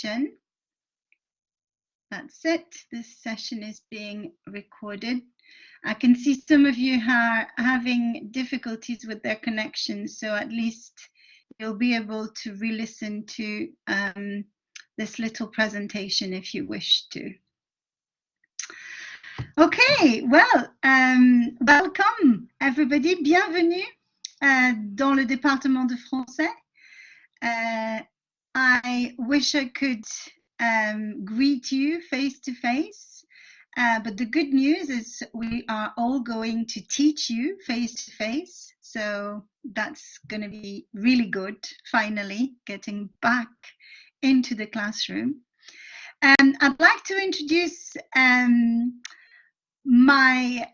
session. That's it. This session is being recorded. I can see some of you are having difficulties with their connection, so at least you'll be able to re-listen to this little presentation if you wish to. Okay, well, welcome everybody. Bienvenue dans le département de français. I wish I could greet you face to face, but the good news is we are all going to teach you face to face, so that's going to be really good, finally getting back into the classroom. I'd like to introduce my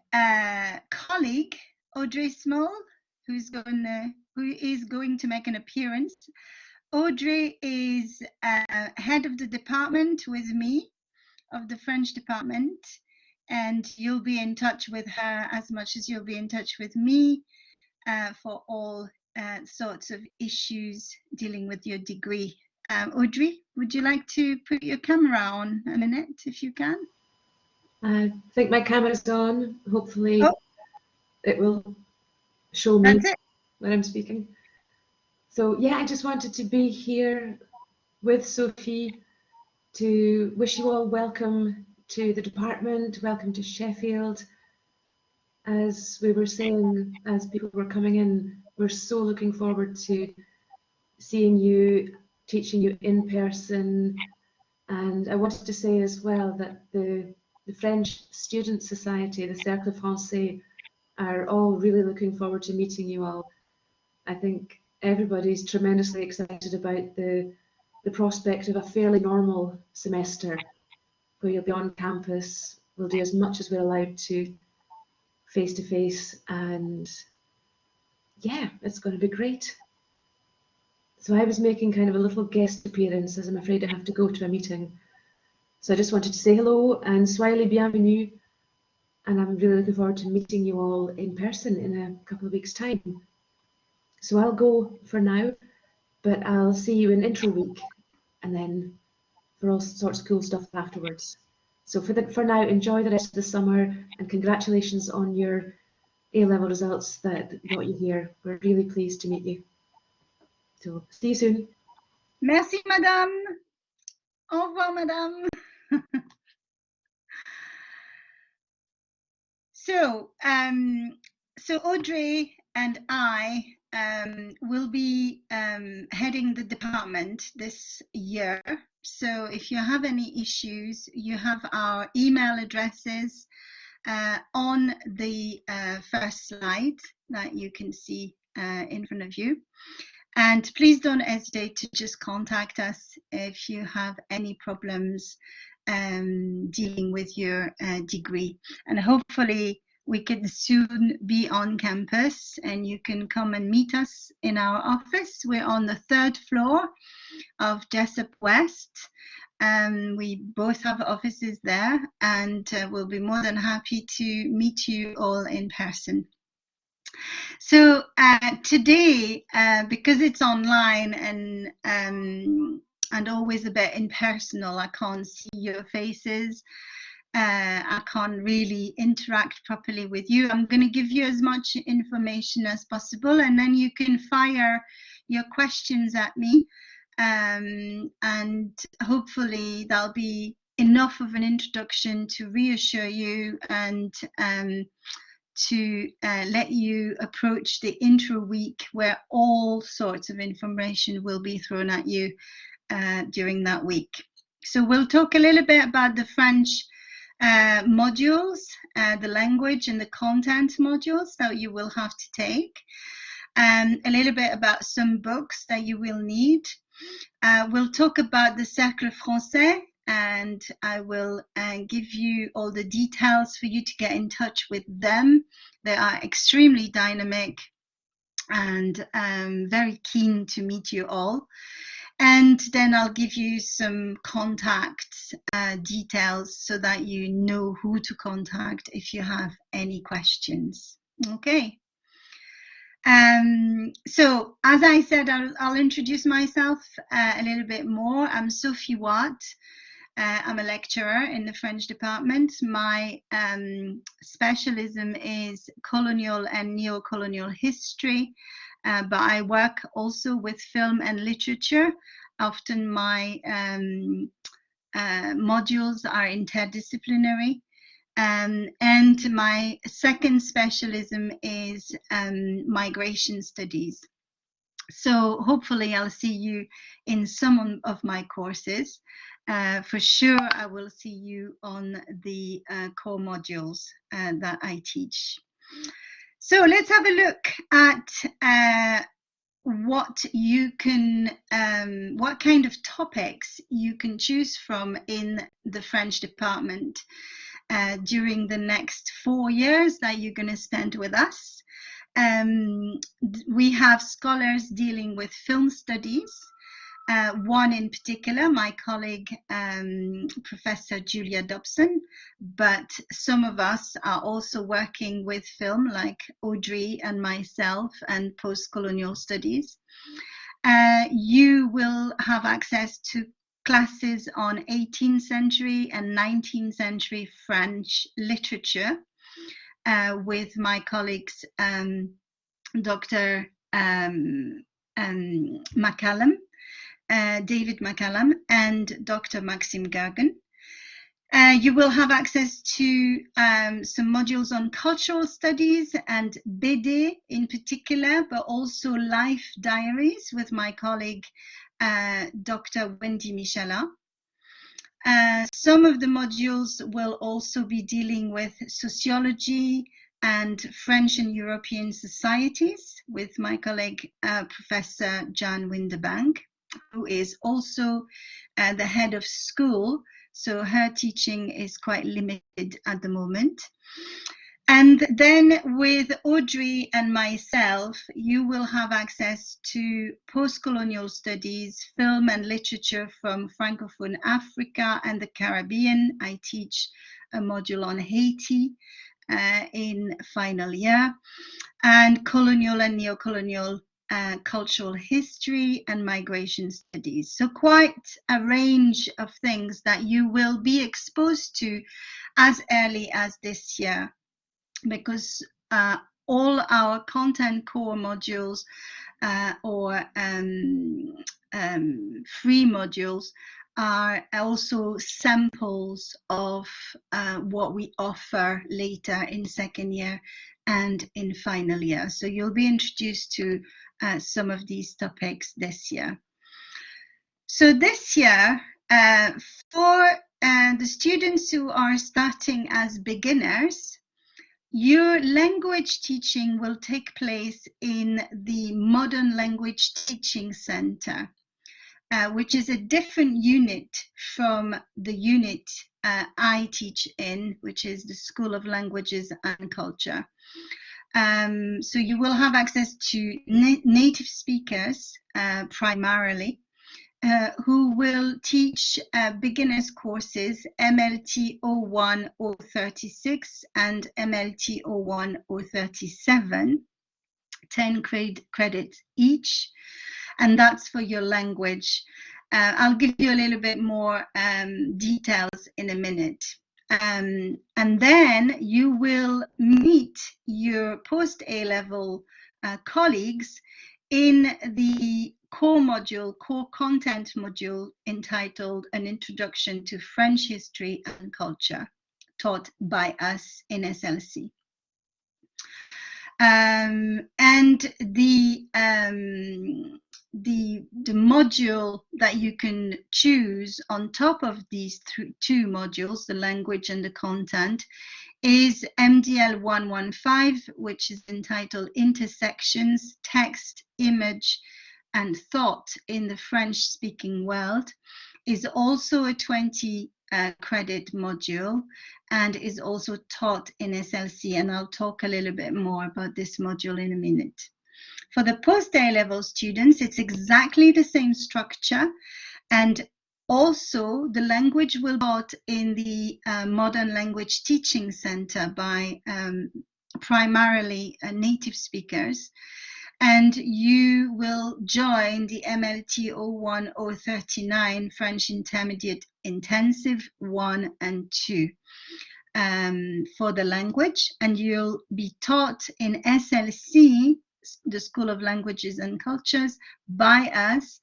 colleague Audrey Small, who is going to make an appearance. Audrey is head of the department with me, of the French department, and you'll be in touch with her as much as you'll be in touch with me for all sorts of issues dealing with your degree. Audrey, would you like to put your camera on a minute if you can? I think my camera's on. Hopefully it will show me when I'm speaking. So yeah, I just wanted to be here with Sophie to wish you all welcome to the department, welcome to Sheffield. As we were saying, as people were coming in, we're so looking forward to seeing you, teaching you in person. And I wanted to say as well that the French Student Society, the Cercle Franais, are all really looking forward to meeting you all. I think everybody's tremendously excited about the prospect of a fairly normal semester where you'll be on campus. We'll do as much as we're allowed to face, and yeah, it's going to be great. So I was making kind of a little guest appearance, as I'm afraid I have to go to a meeting. So I just wanted to say hello and soyez les bienvenus, and I'm really looking forward to meeting you all in person in a couple of weeks' time. So I'll go for now, but I'll see you in intro week, and then for all sorts of cool stuff afterwards. So for now, enjoy the rest of the summer, and congratulations on your A-level results that got you here. We're really pleased to meet you. So see you soon. Merci, madame. Au revoir, madame. So Audrey and I will be heading the department this year. So if you have any issues, you have our email addresses on the first slide that you can see in front of you. And please don't hesitate to just contact us if you have any problems dealing with your degree. And hopefully we can soon be on campus and you can come and meet us in our office. We're on the 3rd floor of Jessup West. We both have offices there, and we'll be more than happy to meet you all in person. So today, because it's online and always a bit impersonal, I can't see your faces. I can't really interact properly with you. I'm going to give you as much information as possible, and then you can fire your questions at me, and hopefully that'll be enough of an introduction to reassure you and to let you approach the intro week, where all sorts of information will be thrown at you during that week. So we'll talk a little bit about the French modules, the language and the content modules that you will have to take, a little bit about some books that you will need. We'll talk about the Cercle Franais, and I will give you all the details for you to get in touch with them. They are extremely dynamic and very keen to meet you all. And then I'll give you some contact details so that you know who to contact if you have any questions. Okay. So as I said, I'll introduce myself a little bit more. I'm Sophie Watt. I'm a lecturer in the French department. My specialism is colonial and neo-colonial history, but I work also with film and literature. Often my modules are interdisciplinary. And my second specialism is migration studies. So hopefully I'll see you in some of my courses. For sure, I will see you on the core modules that I teach. So let's have a look at what you can, what kind of topics you can choose from in the French department during the next 4 years that you're going to spend with us. We have scholars dealing with film studies. One in particular, my colleague, Professor Julia Dobson, but some of us are also working with film, like Audrey and myself, and post-colonial studies. You will have access to classes on 18th century and 19th century French literature with my colleagues, Dr. McCallum, David McCallum, and Dr. Maxime Gergen. You will have access to some modules on cultural studies and BD in particular, but also life diaries with my colleague, Dr. Wendy Michala. Some of the modules will also be dealing with sociology and French and European societies with my colleague, Professor Jan Windebank, who is also the head of school. So her teaching is quite limited at the moment. And then with Audrey and myself, you will have access to post-colonial studies, film and literature from Francophone Africa and the Caribbean. I teach a module on Haiti in final year, and colonial and neo-colonial cultural history and migration studies. So quite a range of things that you will be exposed to as early as this year, because all our content core modules or free modules are also samples of what we offer later in second year and in final year. So you'll be introduced to some of these topics this year. So this year, for the students who are starting as beginners, your language teaching will take place in the Modern Language Teaching Center, which is a different unit from the unit I teach in, which is the School of Languages and Culture. So you will have access to native speakers primarily, who will teach beginners courses MLT 01 036 and MLT 01 037, 10 credits each, and that's for your language. I'll give you a little bit more details in a minute. And then you will meet your post A-level colleagues in the core module, core content module entitled An Introduction to French History and Culture, taught by us in SLC. And the module that you can choose on top of these two modules, the language and the content, is MDL 115, which is entitled Intersections, Text, Image, and Thought in the French-speaking World, is also a 20 credit module and is also taught in SLC, and I'll talk a little bit more about this module in a minute. For the post A-level students, it's exactly the same structure, and also the language will be taught in the Modern Language Teaching Center by primarily native speakers. and you will join the MLT 01039 French Intermediate Intensive 1 and 2 for the language, and you'll be taught in SLC, the School of Languages and Cultures, by us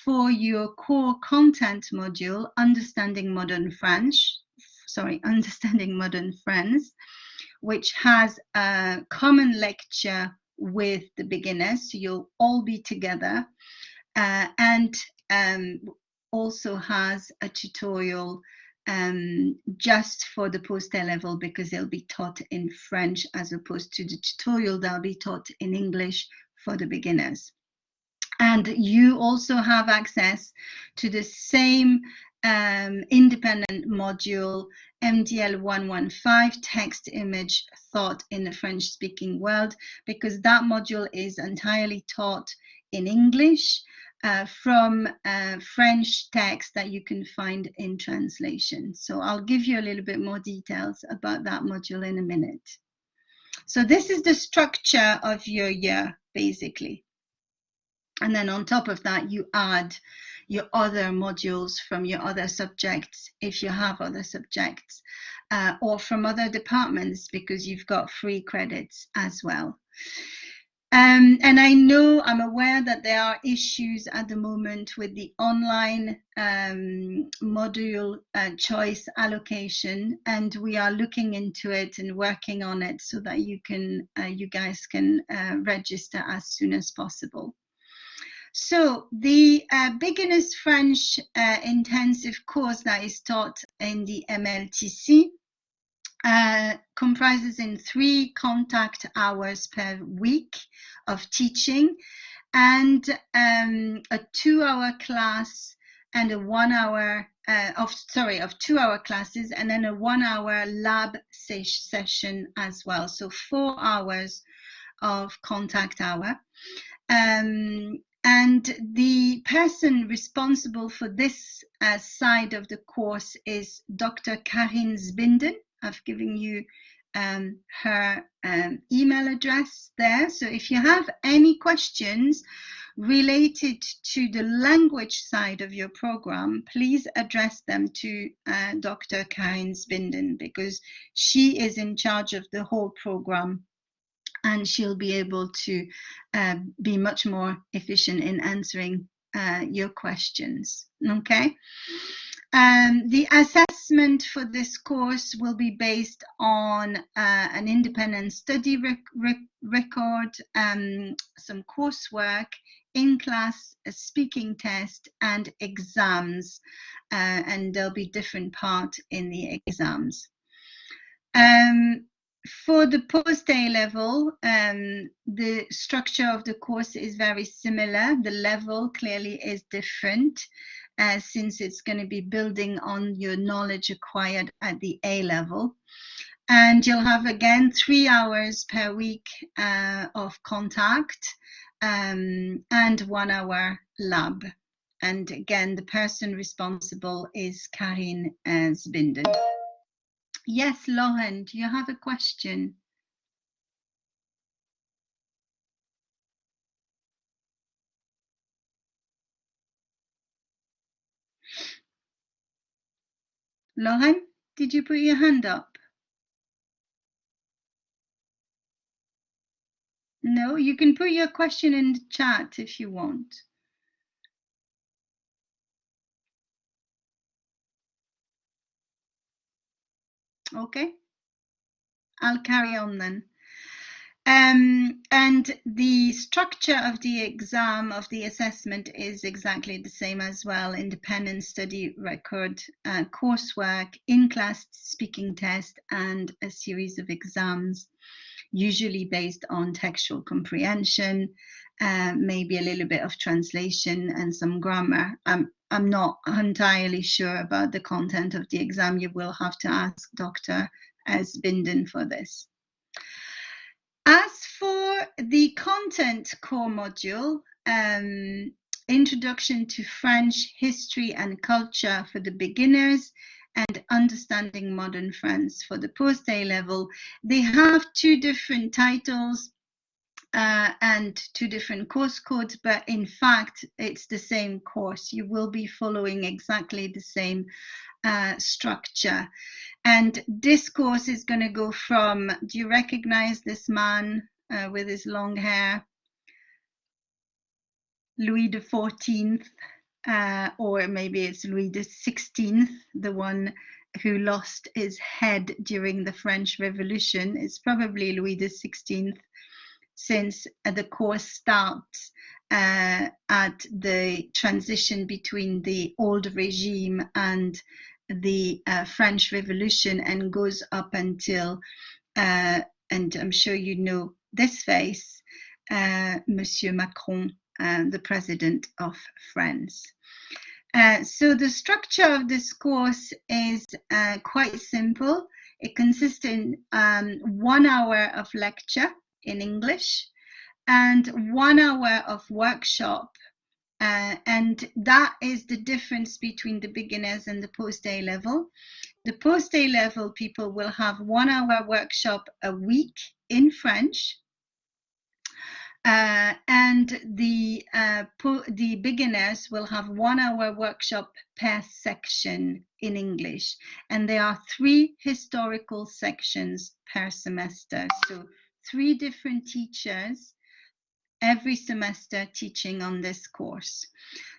for your core content module, Understanding Modern French, which has a common lecture with the beginners, so you'll all be together, and also has a tutorial just for the post-A level, because they'll be taught in French as opposed to the tutorial they'll be taught in English for the beginners. And you also have access to the same independent module, MDL 115, Text, Image, Thought in the French-speaking world, because that module is entirely taught in English from French text that you can find in translation. So I'll give you a little bit more details about that module in a minute. So this is the structure of your year, basically. And then on top of that, you add your other modules from your other subjects, if you have other subjects, or from other departments, because you've got free credits as well. And I'm aware that there are issues at the moment with the online module choice allocation, and we are looking into it and working on it so that you guys can register as soon as possible. So the Beginners French intensive course that is taught in the MLTC comprises in 3 contact hours per week of teaching, and a 2-hour class and a 1-hour of 2-hour classes, and then a 1-hour lab session as well. So 4 hours of contact hour. And the person responsible for this side of the course is Dr. Karine Zbinden. I've given you her email address there. So if you have any questions related to the language side of your program, please address them to Dr. Karine Zbinden, because she is in charge of the whole program, and she'll be able to be much more efficient in answering your questions. Okay. The assessment for this course will be based on an independent study record, some coursework, in-class speaking test, and exams, and there'll be different parts in the exams. For the post-A level, the structure of the course is very similar. The level clearly is different, since it's going to be building on your knowledge acquired at the A level. And you'll have, again, 3 hours per week of contact, and 1 hour lab. And again, the person responsible is Karine Zbinden. Yes, Lauren, do you have a question? Lauren, did you put your hand up? No, you can put your question in the chat if you want. Okay, I'll carry on then. And the structure of the exam, of the assessment, is exactly the same as well. Independent study record, coursework, in-class speaking test, and a series of exams, usually based on textual comprehension, maybe a little bit of translation and some grammar. I'm not entirely sure about the content of the exam. You will have to ask Dr. Zbinden for this. As for the content core module, Introduction to French History and Culture for the beginners and Understanding Modern France for the post-A level, they have 2 different titles. and 2 different course codes, but in fact, it's the same course. You will be following exactly the same structure. And this course is going to go from, do you recognize this man with his long hair? Louis XIV, or maybe it's Louis XVI, the one who lost his head during the French Revolution. It's probably Louis XVI, since the course starts at the transition between the old regime and the French Revolution, and goes up until, and I'm sure you know this face, Monsieur Macron, the president of France. So the structure of this course is quite simple. It consists in 1 hour of lecture in English and 1 hour of workshop, and that is the difference between the beginners and the post-A level. The post-A level people will have 1 hour workshop a week in French, and the beginners will have 1 hour workshop per section in English, and there are 3 historical sections per semester, so 3 different teachers every semester teaching on this course.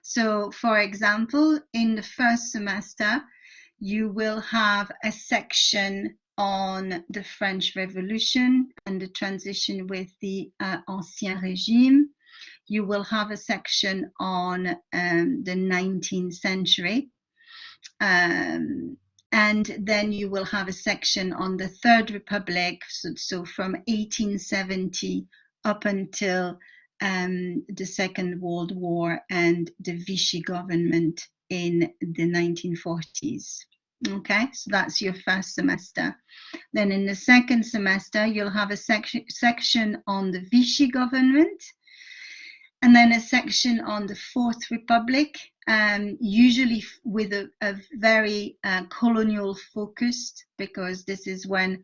So for example, in the first semester, you will have a section on the French Revolution and the transition with the Ancien Régime. You will have a section on the 19th century. And then you will have a section on the Third Republic, so from 1870 up until the Second World War and the Vichy government in the 1940s. Okay, so that's your first semester. Then in the second semester, you'll have a section on the Vichy government, and then a section on the Fourth Republic, usually with a very colonial focused, because this is when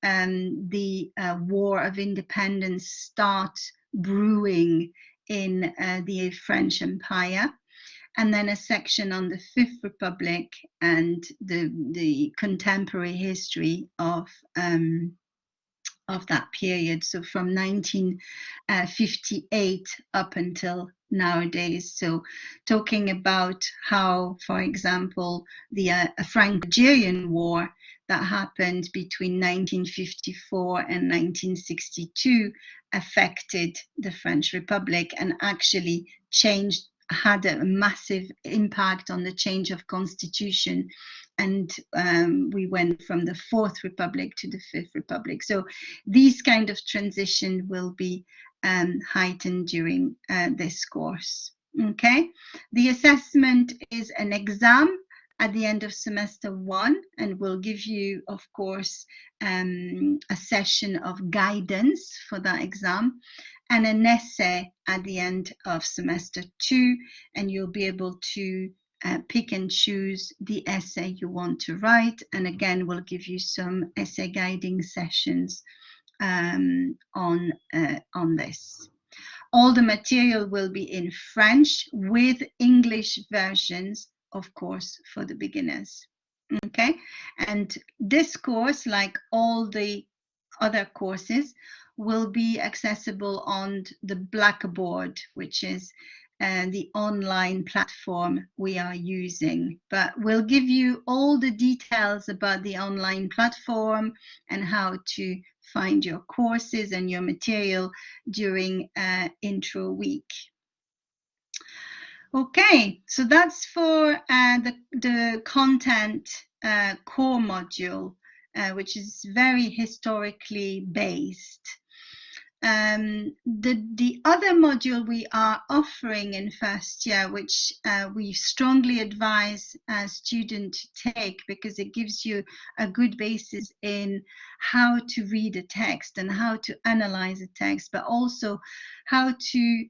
the War of Independence starts brewing in the French Empire. And then a section on the Fifth Republic and the contemporary history of that period, so from 1958 up until nowadays. So talking about how, for example, the Franco-Algerian War that happened between 1954 and 1962 affected the French Republic and actually had a massive impact on the change of constitution, and we went from the Fourth Republic to the Fifth Republic. So these kind of transition will be heightened during this course. Okay, the assessment is an exam at the end of semester 1, and will give you, of course, a session of guidance for that exam, and an essay at the end of semester 2, and you'll be able to pick and choose the essay you want to write, and again we'll give you some essay guiding sessions on this. All the material will be in French with English versions, of course, for the beginners. Okay, and this course, like all the other courses, will be accessible on the Blackboard, which is the online platform we are using. But we'll give you all the details about the online platform and how to find your courses and your material during intro week. Okay, so that's for the content core module, which is very historically based. The other module we are offering in first year, which we strongly advise students to take, because it gives you a good basis in how to read a text and how to analyze a text, but also how to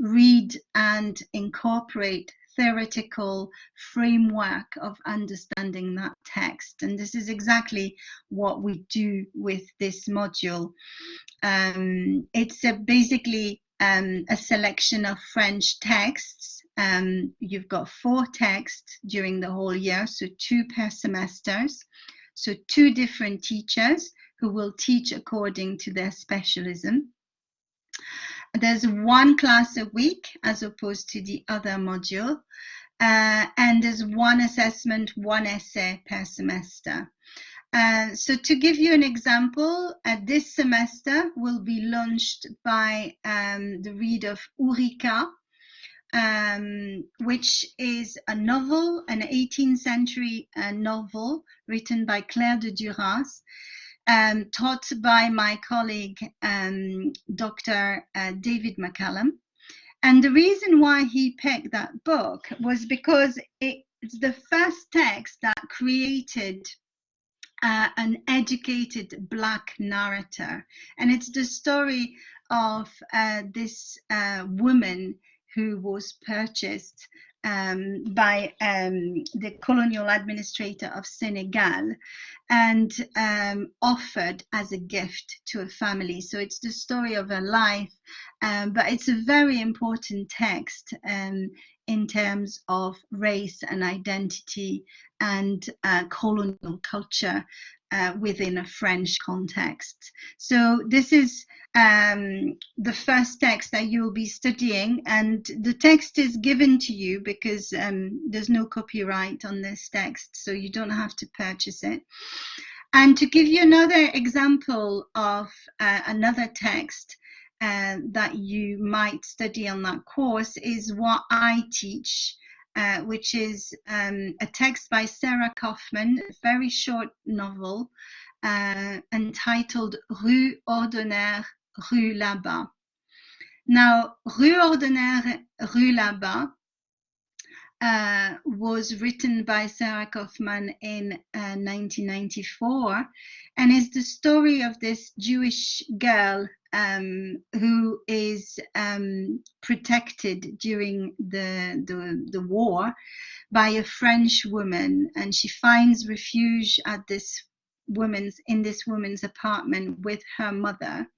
read and incorporate theoretical framework of understanding that text. And this is exactly what we do with this module. It's basically a selection of French texts. You've got 4 texts during the whole year, so 2 per semesters. So 2 different teachers who will teach according to their specialism. There's 1 class a week as opposed to the other module. And there's 1 assessment, 1 essay per semester. So to give you an example, this semester will be launched by the read of Ourika, which is a novel, an 18th century novel written by Claire de Duras, taught by my colleague, Dr. David McCallum. And the reason why he picked that book was because it's the first text that created an educated Black narrator. And it's the story of this woman who was purchased by the colonial administrator of Senegal and offered as a gift to a family. So it's the story of her life, but it's a very important text in terms of race and identity and colonial culture within a French context. So this is the first text that you'll be studying, and the text is given to you because there's no copyright on this text, so you don't have to purchase it. And to give you another example of another text that you might study on that course is what I teach, which is a text by Sarah Kaufman, a very short novel entitled Rue Ordonez, Rue là-bas. Now, Rue Ordonez, Rue là-bas was written by Sarah Kaufman in 1994, and is the story of this Jewish girl who is protected during the war by a French woman, and she finds refuge at this woman's apartment with her mother.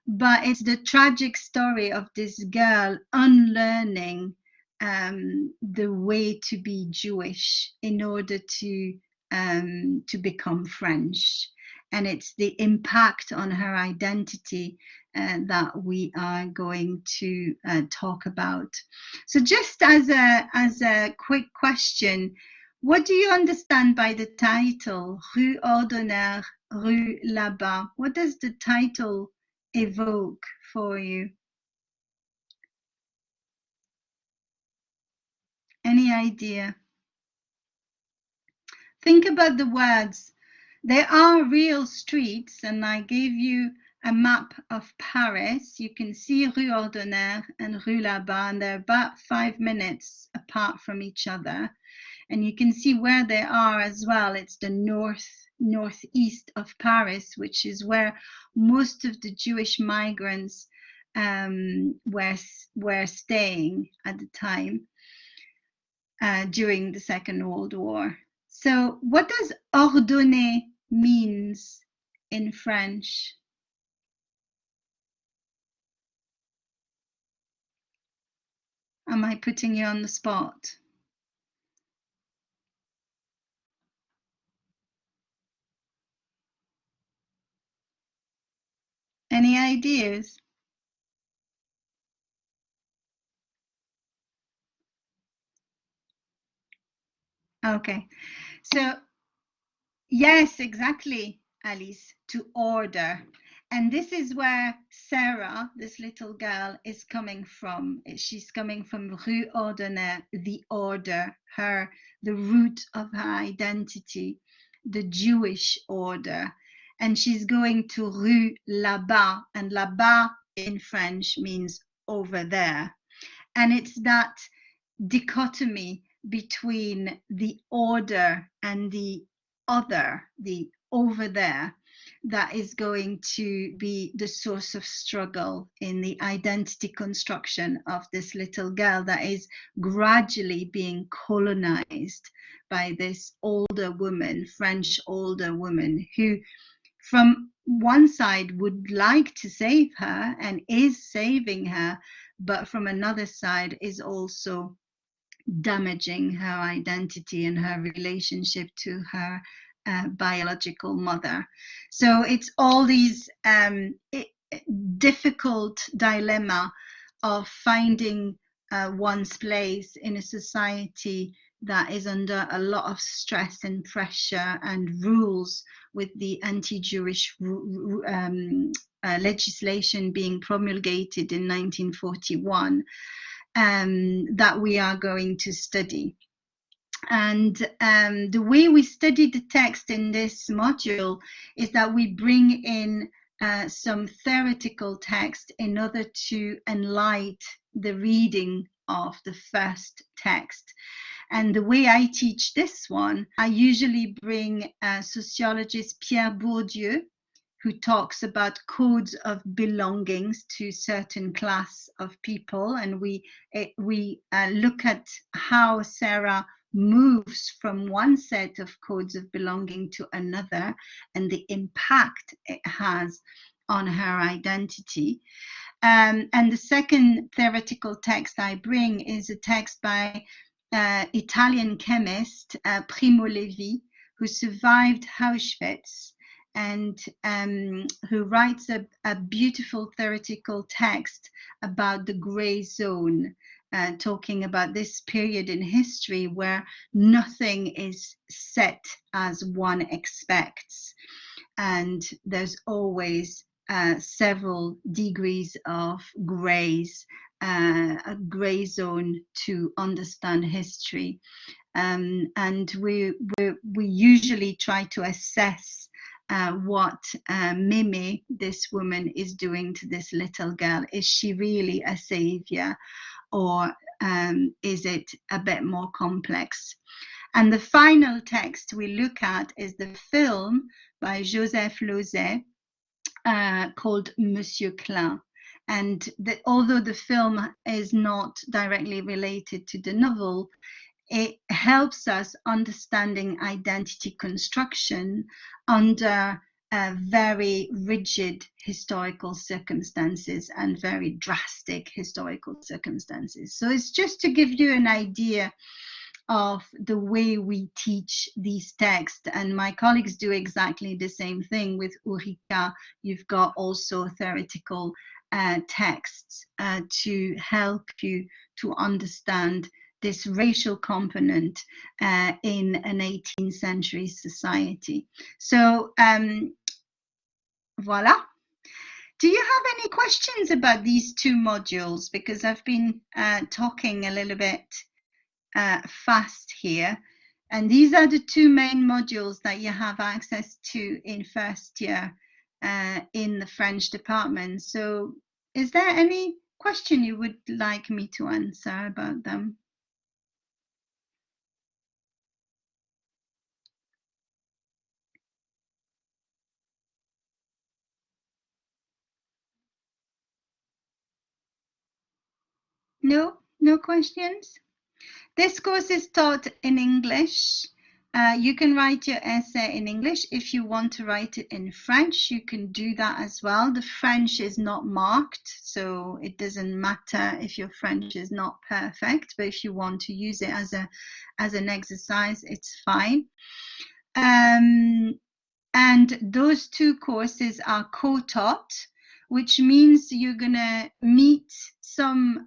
But it's the tragic story of this girl unlearning the way to be Jewish in order to become French, and it's the impact on her identity that we are going to talk about. So, just as a quick question, what do you understand by the title Rue Ordonez, Rue là-bas? What does the title evoke for you? Any idea? Think about the words. There are real streets, and I gave you a map of Paris. You can see Rue Ordonez and Rue là-bas, and they're about 5 minutes apart from each other. And you can see where they are as well. It's the northeast of Paris, which is where most of the Jewish migrants were staying at the time during the Second World War. So what does ordonner means in French? Am I putting you on the spot? Any ideas? Okay, so yes, exactly, Alice, to order. And this is where Sarah, this little girl, is coming from. She's coming from Rue Ordonez, the order, the root of her identity, the Jewish order. And she's going to Rue là-bas, and là-bas in French means over there. And it's that dichotomy between the order and the other, the over there, that is going to be the source of struggle in the identity construction of this little girl that is gradually being colonized by this older woman, French older woman, who from one side would like to save her and is saving her, but from another side is also damaging her identity and her relationship to her biological mother. So it's all these difficult dilemma of finding one's place in a society that is under a lot of stress and pressure and rules, with the anti-Jewish legislation being promulgated in 1941. That we are going to study. And the way we study the text in this module is that we bring in some theoretical text in order to enlighten the reading of the first text. And the way I teach this one, I usually bring sociologist Pierre Bourdieu, who talks about codes of belongings to certain class of people, and we look at how Sarah moves from one set of codes of belonging to another and the impact it has on her identity. And the second theoretical text I bring is a text by Italian chemist Primo Levi, who survived Auschwitz, and who writes a beautiful theoretical text about the gray zone, talking about this period in history where nothing is set as one expects. And there's always several degrees of grays, a gray zone to understand history. And we usually try to assess what Mimi, this woman, is doing to this little girl. Is she really a savior, or is it a bit more complex? And the final text we look at is the film by Joseph Losey called Monsieur Klein. And although the film is not directly related to the novel, it helps us understanding identity construction under very rigid historical circumstances and very drastic historical circumstances. So it's just to give you an idea of the way we teach these texts, and my colleagues do exactly the same thing with Ulrika. You've got also theoretical texts to help you to understand this racial component in an 18th century society. So voila. Do you have any questions about these two modules? Because I've been talking a little bit fast here. And these are the two main modules that you have access to in first year in the French department. So is there any question you would like me to answer about them? No, no questions? This course is taught in English. You can write your essay in English. If you want to write it in French, you can do that as well. The French is not marked, so it doesn't matter if your French is not perfect, but if you want to use it as an exercise, it's fine. And those two courses are co-taught, which means you're gonna meet some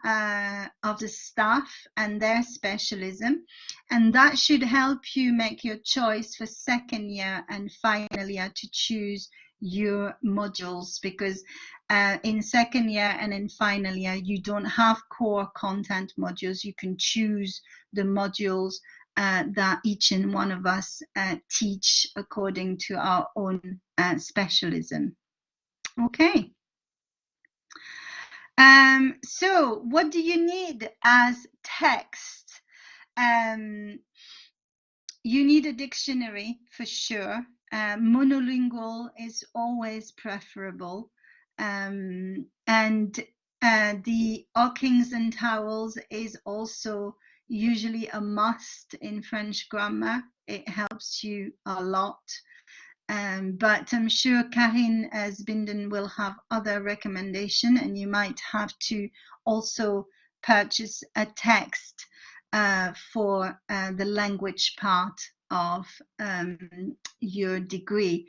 of the staff and their specialism, and that should help you make your choice for second year and final year to choose your modules, because in second year and in final year you don't have core content modules. You can choose the modules that each and one of us teach according to our own specialism. Okay. So what do you need as text? You need a dictionary for sure. monolingual is always preferable. And the Ockings and Howells is also usually a must in French grammar. It helps you a lot. But I'm sure Karine Zbinden will have other recommendation, and you might have to also purchase a text for the language part of your degree.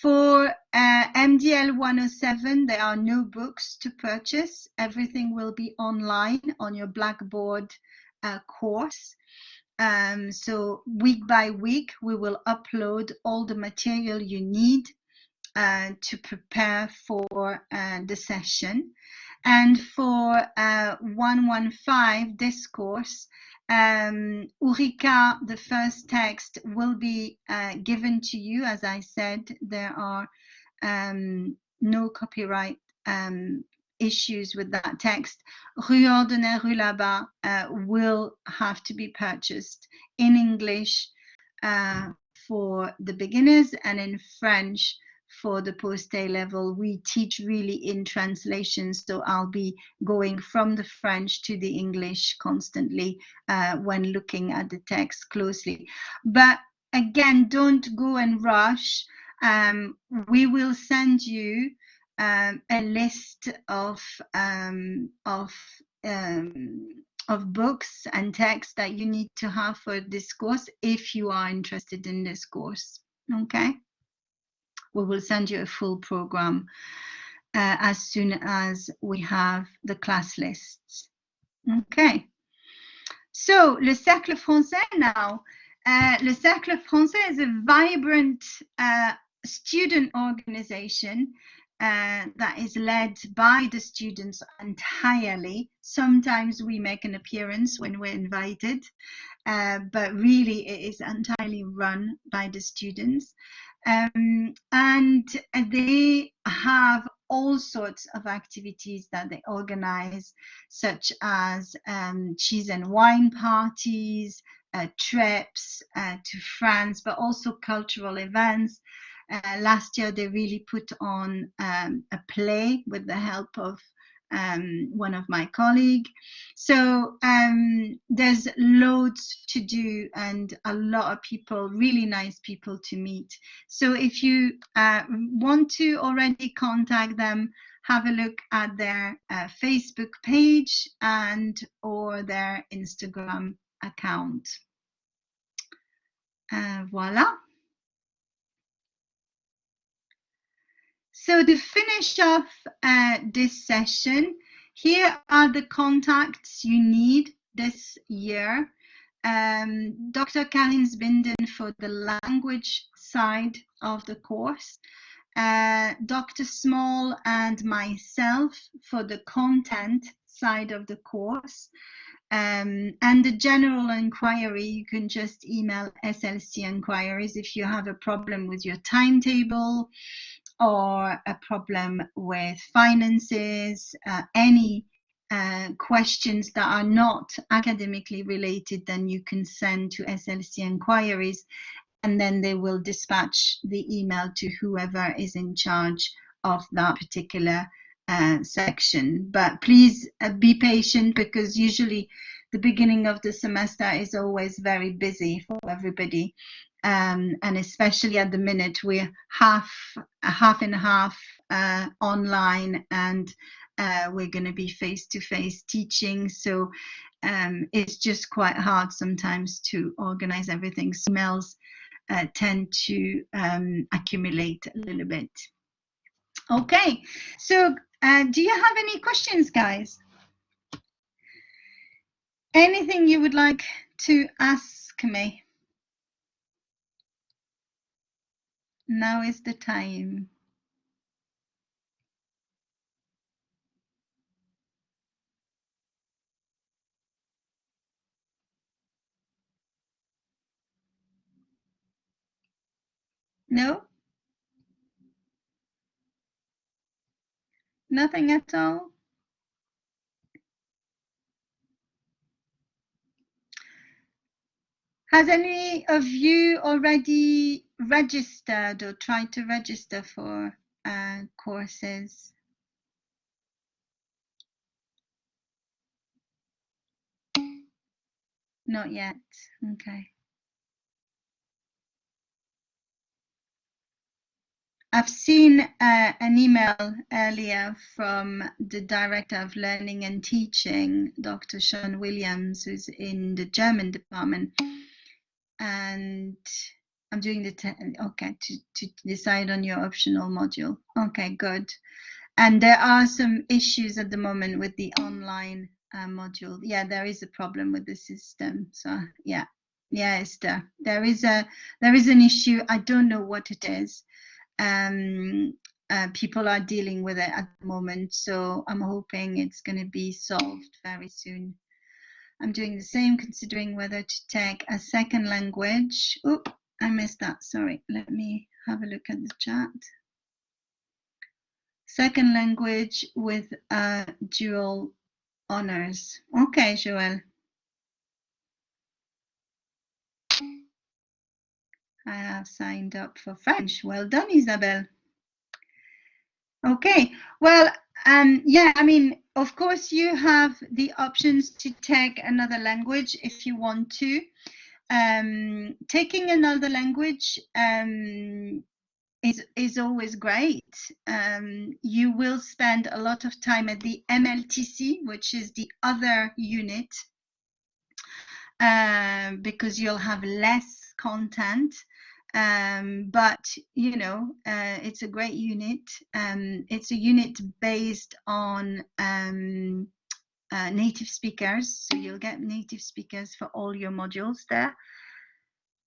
For MDL 107, there are no books to purchase. Everything will be online on your Blackboard course. So week by week, we will upload all the material you need to prepare for the session. And for 115, this course, Ulrika, the first text will be given to you. As I said, there are no copyright issues with that text. Rue Ordonez, Rue là-bas will have to be purchased in English for the beginners and in French for the post-A level. We teach really in translation, so I'll be going from the French to the English constantly when looking at the text closely. But again, don't go and rush. We will send you a list of books and texts that you need to have for this course if you are interested in this course. Okay, we will send you a full program as soon as we have the class lists. Okay, so le Cercle Français now. Le Cercle Français is a vibrant student organization that is led by the students entirely. Sometimes we make an appearance when we're invited, but really it is entirely run by the students. And they have all sorts of activities that they organize, such as cheese and wine parties, trips to France, but also cultural events. Last year, they really put on a play with the help of one of my colleagues. So there's loads to do and a lot of people, really nice people to meet. So if you want to already contact them, have a look at their Facebook page and or their Instagram account. Voila. So to finish off this session, here are the contacts you need this year. Dr. Karine Zbinden for the language side of the course, Dr. Small and myself for the content side of the course. And the general inquiry, you can just email SLC inquiries if you have a problem with your timetable or a problem with finances, any questions that are not academically related, then you can send to SLC inquiries and then they will dispatch the email to whoever is in charge of that particular section. But please be patient because usually the beginning of the semester is always very busy for everybody. And especially at the minute, we're half and half online and we're going to be face-to-face teaching. So it's just quite hard sometimes to organize everything. So emails tend to accumulate a little bit. Okay, so do you have any questions, guys? Anything you would like to ask me? Now is the time. No? Nothing at all? Has any of you already registered or tried to register for courses? Not yet. Okay. I've seen an email earlier from the Director of Learning and Teaching, Dr. Sean Williams, who's in the German department. And I'm doing the to decide on your optional module. Okay, good. And there are some issues at the moment with the online module. Yeah, there is a problem with the system. So yeah, Esther, there is an issue. I don't know what it is. People are dealing with it at the moment, so I'm hoping it's going to be solved very soon. I'm doing the same, considering whether to take a second language. Oh, I missed that. Sorry. Let me have a look at the chat. Second language with dual honors. Okay, Joël. I have signed up for French. Well done, Isabel. Okay. Well, yeah, I mean, of course, you have the options to take another language if you want to. Taking another language is always great. You will spend a lot of time at the MLTC, which is the other unit, because you'll have less content. But you know, it's a great unit. It's a unit based on native speakers, so you'll get native speakers for all your modules there.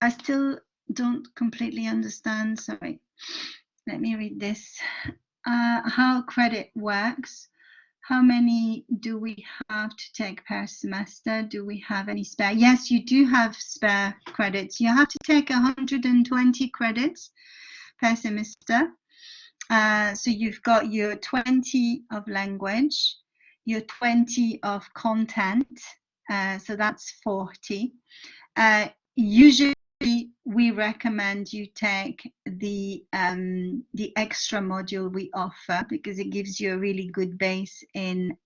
I still don't completely understand. Sorry, let me read this. How credit works. How many do we have to take per semester? Do we have any spare? Yes, you do have spare credits. You have to take 120 credits per semester. So you've got your 20 of language, your 20 of content. So that's 40. Usually we recommend you take the extra module we offer, because it gives you a really good base in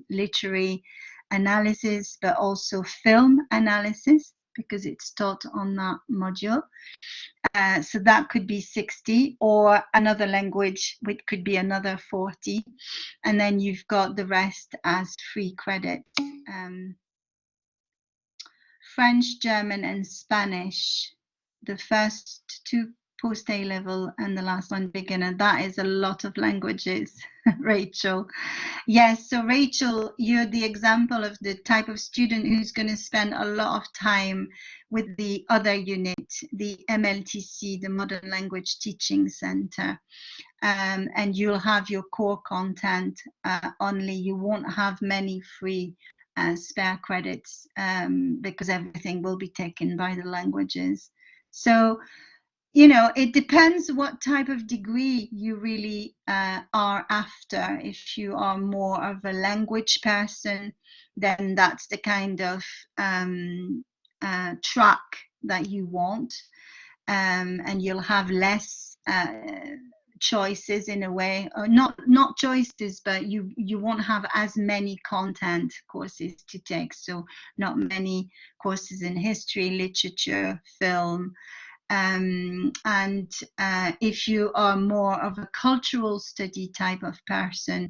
literary analysis, but also film analysis, because it's taught on that module. So that could be 60, or another language, which could be another 40. And then you've got the rest as free credits. French, German, and Spanish, the first two post A level and the last one beginner. That is a lot of languages, Rachel. Yes, so Rachel, you're the example of the type of student who's going to spend a lot of time with the other unit, the MLTC, the Modern Language Teaching Center. And you'll have your core content only. You won't have many free spare credits, because everything will be taken by the languages. So, you know, it depends what type of degree you really are after. If you are more of a language person, then that's the kind of track that you want, and you'll have less choices in a way, or not choices, but you won't have as many content courses to take. So not many courses in history, literature, film. And if you are more of a cultural study type of person,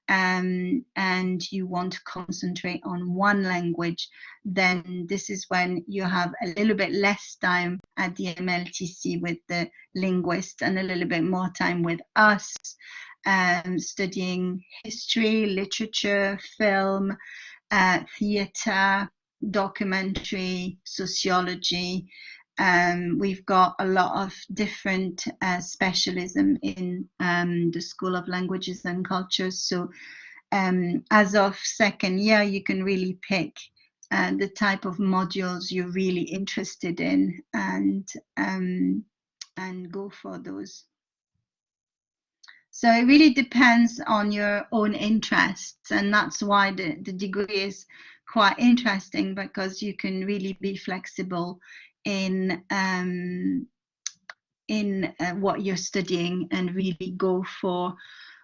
and you want to concentrate on one language, then this is when you have a little bit less time at the MLTC with the linguist, and a little bit more time with us, studying history, literature, film, theatre, documentary, sociology. We've got a lot of different specialism in the School of Languages and Cultures. So as of second year, you can really pick the type of modules you're really interested in, and go for those. So it really depends on your own interests, and that's why the degree is quite interesting because you can really be flexible in what you're studying and really go for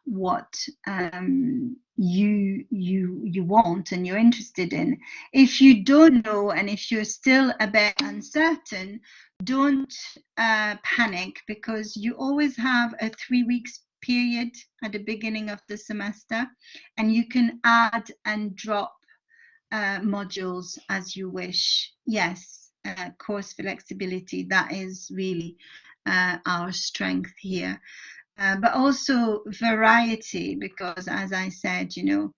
what you want and you're interested in. If you don't know and if you're still a bit uncertain, don't panic, because you always have a 3 weeks period at the beginning of the semester, and you can add and drop modules as you wish. Yes, course flexibility, that is really our strength here. But also variety, because as I said, you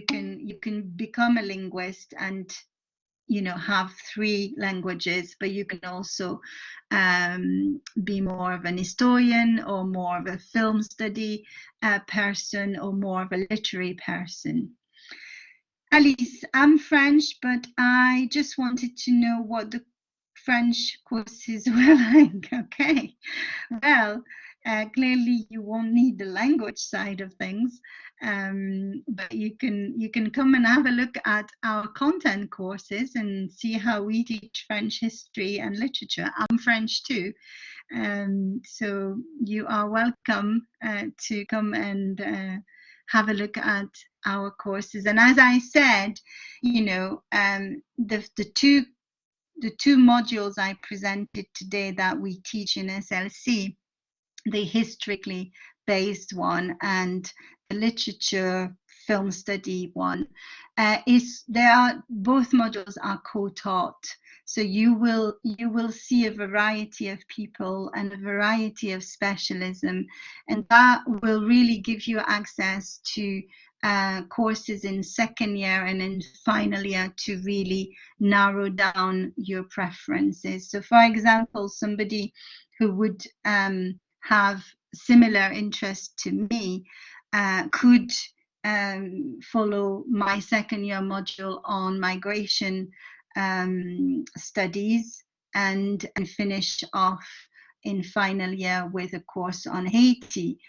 can become a linguist and have 3 languages, but you can also be more of an historian or more of a film study person or more of a literary person. Alice, I'm French, but I just wanted to know what the French courses were like. Okay, well, clearly you won't need the language side of things, but you can come and have a look at our content courses and see how we teach French history and literature. I'm French too, so you are welcome to come and have a look at our courses. And as I said, the two modules I presented today that we teach in SLC, the historically based one and the literature film study one, both modules are co-taught. So you will see a variety of people and a variety of specialism, and that will really give you access to courses in second year and in final year to really narrow down your preferences. So for example, somebody who would have similar interest to me could follow my second year module on migration studies and finish off in final year with a course on Haiti,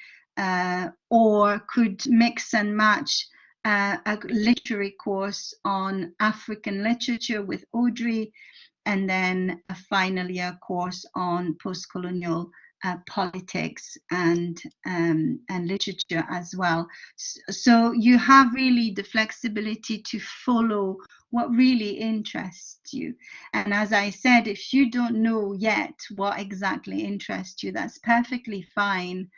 or could mix and match a literary course on African literature with Audrey, and then a final year course on post-colonial politics and literature as well. So you have really the flexibility to follow what really interests you. And as I said, if you don't know yet what exactly interests you, that's perfectly fine.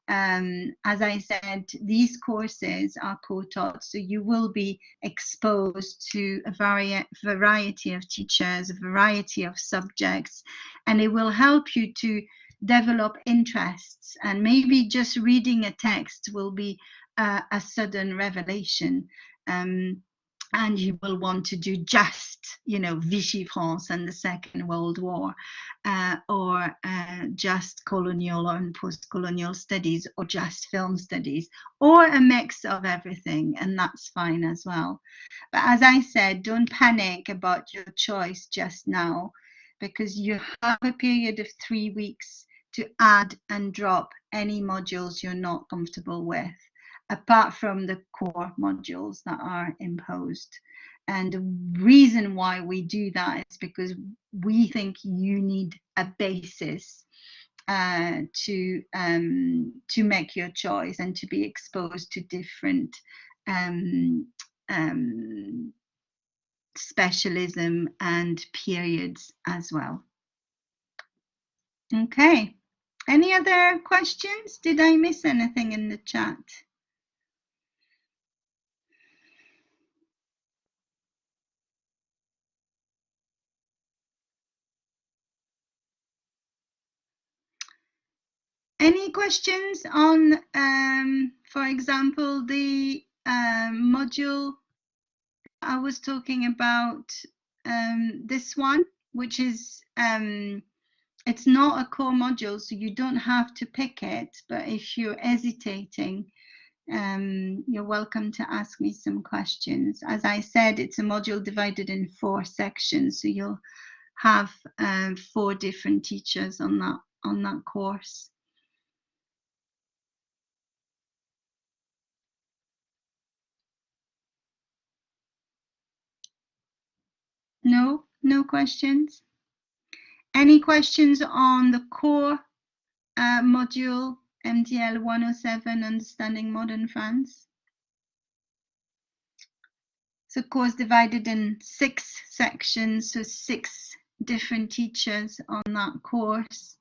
As I said, these courses are co-taught, so you will be exposed to a variety of teachers, a variety of subjects, and it will help you to develop interests. And maybe just reading a text will be a sudden revelation. And you will want to do just, Vichy France and the Second World War, or just colonial and post-colonial studies, or just film studies, or a mix of everything, and that's fine as well. But as I said, don't panic about your choice just now, because you have a period of 3 weeks to add and drop any modules you're not comfortable with, apart from the core modules that are imposed. And the reason why we do that is because we think you need a basis to make your choice and to be exposed to different specialism and periods as well. Okay, any other questions? Did I miss anything in the chat? Any questions on, for example, the module I was talking about, this one, which is, it's not a core module, so you don't have to pick it, but if you're hesitating, you're welcome to ask me some questions. As I said, it's a module divided in 4 sections, so you'll have 4 different teachers on that course. No, no questions. Any questions on the core module MDL 107, Understanding Modern France? So course divided in 6 sections, so 6 different teachers on that course.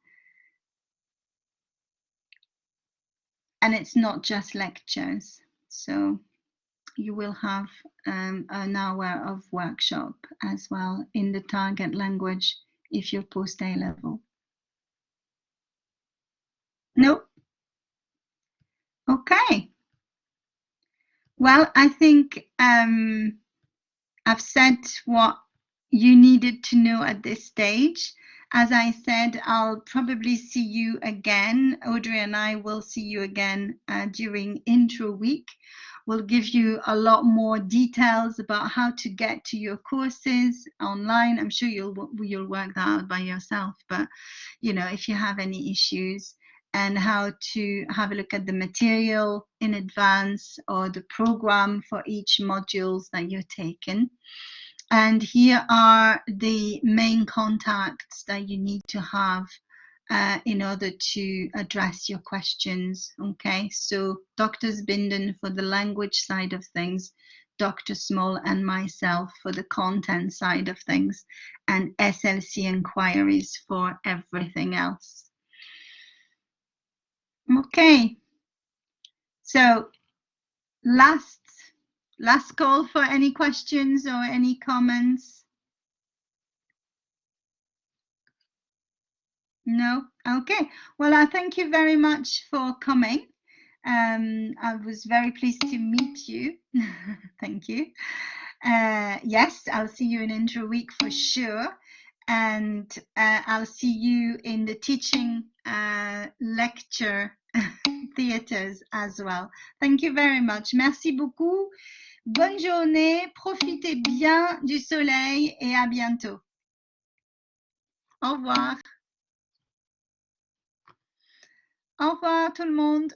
And it's not just lectures. So you will have an hour of workshop as well in the target language if you're post A-level. No? Okay. Well, I think I've said what you needed to know at this stage. As I said, I'll probably see you again. Audrey and I will see you again during intro week. We'll give you a lot more details about how to get to your courses online. I'm sure you'll work that out by yourself, but you know, if you have any issues, and how to have a look at the material in advance or the program for each modules that you're taking. And here are the main contacts that you need to have in order to address your questions. Okay, so Dr. Zbinden for the language side of things, Dr. Small and myself for the content side of things, and SLC inquiries for everything else. Okay, so last call for any questions or any comments. No? Okay. Well, I thank you very much for coming. I was very pleased to meet you. Thank you. Yes, I'll see you in intro week for sure. And I'll see you in the teaching lecture theaters as well. Thank you very much. Merci beaucoup. Bonne journée. Profitez bien du soleil et à bientôt. Au revoir. Au revoir tout le monde.